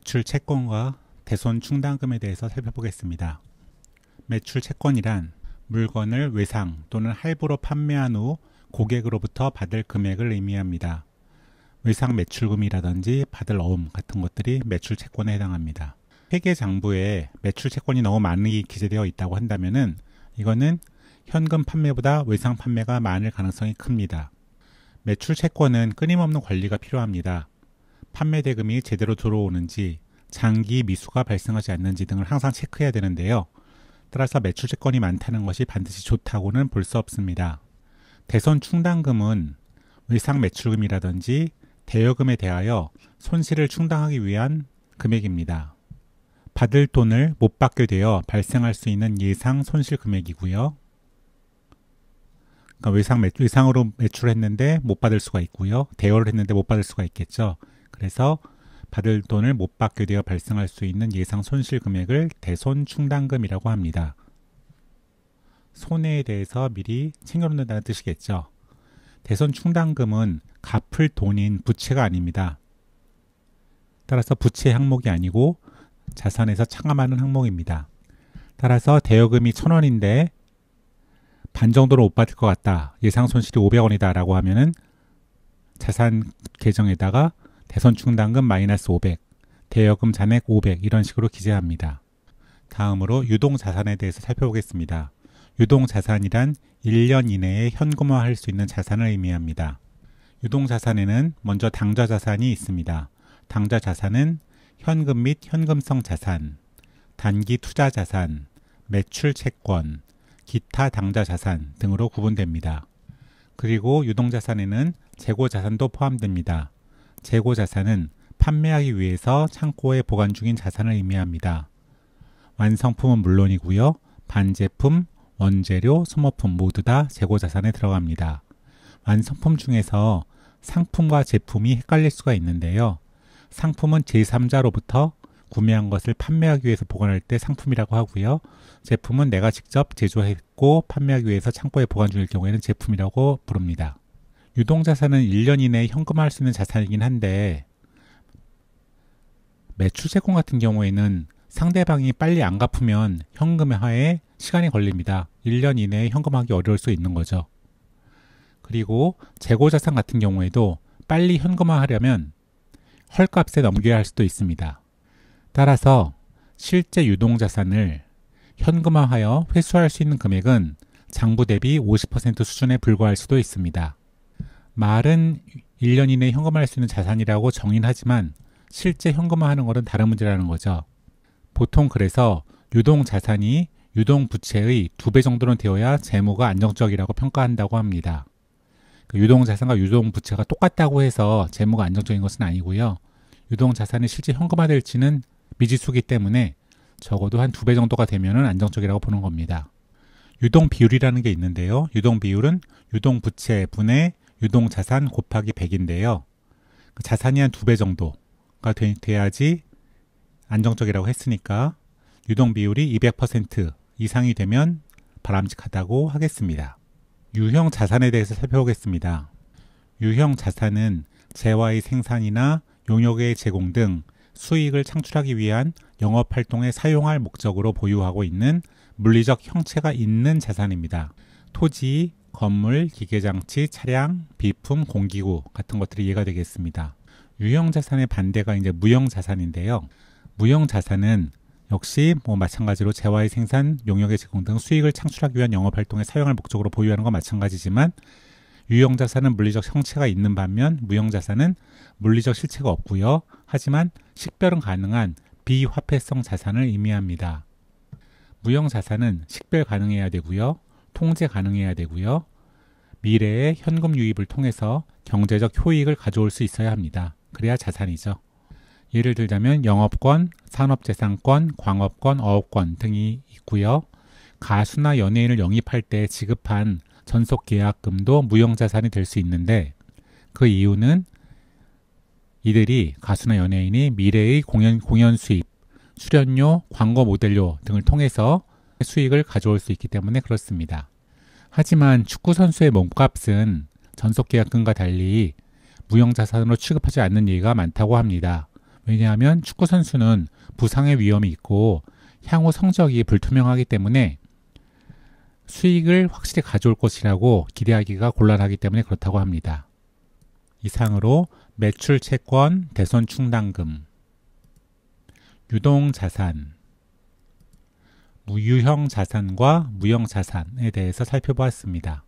매출 채권과 대손 충당금에 대해서 살펴보겠습니다. 매출 채권이란 물건을 외상 또는 할부로 판매한 후 고객으로부터 받을 금액을 의미합니다. 외상 매출금이라든지 받을 어음 같은 것들이 매출 채권에 해당합니다. 회계장부에 매출 채권이 너무 많이 기재되어 있다고 한다면은 이거는 현금 판매보다 외상 판매가 많을 가능성이 큽니다. 매출 채권은 끊임없는 관리가 필요합니다. 판매 대금이 제대로 들어오는지, 장기 미수가 발생하지 않는지 등을 항상 체크해야 되는데요. 따라서 매출 채권이 많다는 것이 반드시 좋다고는 볼 수 없습니다. 대손 충당금은 외상 매출금이라든지 대여금에 대하여 손실을 충당하기 위한 금액입니다. 받을 돈을 못 받게 되어 발생할 수 있는 예상 손실 금액이고요. 그러니까 외상으로 매출했는데 못 받을 수가 있고요. 대여를 했는데 못 받을 수가 있겠죠. 그래서 받을 돈을 못 받게 되어 발생할 수 있는 예상 손실 금액을 대손 충당금이라고 합니다. 손해에 대해서 미리 챙겨놓는다는 뜻이겠죠. 대손 충당금은 갚을 돈인 부채가 아닙니다. 따라서 부채 항목이 아니고 자산에서 차감하는 항목입니다. 따라서 대여금이 1,000원인데 반 정도로 못 받을 것 같다. 예상 손실이 500원이다 라고 하면은 자산 계정에다가 대손 충당금 마이너스 500, 대여금 잔액 500 이런 식으로 기재합니다. 다음으로 유동자산에 대해서 살펴보겠습니다. 유동자산이란 1년 이내에 현금화할 수 있는 자산을 의미합니다. 유동자산에는 먼저 당좌자산이 있습니다. 당좌자산은 현금 및 현금성 자산, 단기 투자자산, 매출채권, 기타 당좌자산 등으로 구분됩니다. 그리고 유동자산에는 재고자산도 포함됩니다. 재고자산은 판매하기 위해서 창고에 보관 중인 자산을 의미합니다. 완성품은 물론이고요. 반제품, 원재료, 소모품 모두 다 재고자산에 들어갑니다. 완성품 중에서 상품과 제품이 헷갈릴 수가 있는데요. 상품은 제3자로부터 구매한 것을 판매하기 위해서 보관할 때 상품이라고 하고요. 제품은 내가 직접 제조했고 판매하기 위해서 창고에 보관 중일 경우에는 제품이라고 부릅니다. 유동자산은 1년 이내에 현금화할 수 있는 자산이긴 한데 매출채권 같은 경우에는 상대방이 빨리 안 갚으면 현금화에 시간이 걸립니다. 1년 이내에 현금화하기 어려울 수 있는 거죠. 그리고 재고자산 같은 경우에도 빨리 현금화하려면 헐값에 넘겨야 할 수도 있습니다. 따라서 실제 유동자산을 현금화하여 회수할 수 있는 금액은 장부 대비 50% 수준에 불과할 수도 있습니다. 말은 1년 이내에 현금화할 수 있는 자산이라고 정의하지만 실제 현금화하는 것은 다른 문제라는 거죠. 보통 그래서 유동자산이 유동부채의 2배 정도는 되어야 재무가 안정적이라고 평가한다고 합니다. 유동자산과 유동부채가 똑같다고 해서 재무가 안정적인 것은 아니고요. 유동자산이 실제 현금화될지는 미지수이기 때문에 적어도 한 2배 정도가 되면 안정적이라고 보는 겁니다. 유동비율이라는 게 있는데요. 유동비율은 유동부채 분의 유동자산 곱하기 100인데요. 자산이 한 2배 정도가 돼야지 안정적이라고 했으니까 유동비율이 200% 이상이 되면 바람직하다고 하겠습니다. 유형 자산에 대해서 살펴보겠습니다. 유형 자산은 재화의 생산이나 용역의 제공 등 수익을 창출하기 위한 영업활동에 사용할 목적으로 보유하고 있는 물리적 형체가 있는 자산입니다. 토지, 건물, 기계장치, 차량, 비품, 공기구 같은 것들이 예가 되겠습니다. 유형자산의 반대가 이제 무형자산인데요. 무형자산은 역시 마찬가지로 재화의 생산, 용역의 제공 등 수익을 창출하기 위한 영업활동에 사용할 목적으로 보유하는 건 마찬가지지만 유형자산은 물리적 형체가 있는 반면 무형자산은 물리적 실체가 없고요. 하지만 식별은 가능한 비화폐성 자산을 의미합니다. 무형자산은 식별 가능해야 되고요. 통제 가능해야 되고요. 미래의 현금 유입을 통해서 경제적 효익을 가져올 수 있어야 합니다. 그래야 자산이죠. 예를 들자면 영업권, 산업재산권, 광업권, 어업권 등이 있고요. 가수나 연예인을 영입할 때 지급한 전속계약금도 무형자산이 될 수 있는데 그 이유는 이들이 가수나 연예인이 미래의 공연 수입, 출연료, 광고 모델료 등을 통해서 수익을 가져올 수 있기 때문에 그렇습니다. 하지만 축구선수의 몸값은 전속계약금과 달리 무형자산으로 취급하지 않는 예가 많다고 합니다. 왜냐하면 축구 선수는 부상의 위험이 있고 향후 성적이 불투명하기 때문에 수익을 확실히 가져올 것이라고 기대하기가 곤란하기 때문에 그렇다고 합니다. 이상으로 매출 채권, 대손 충당금, 유동자산, 무유형 자산과 무형 자산에 대해서 살펴보았습니다.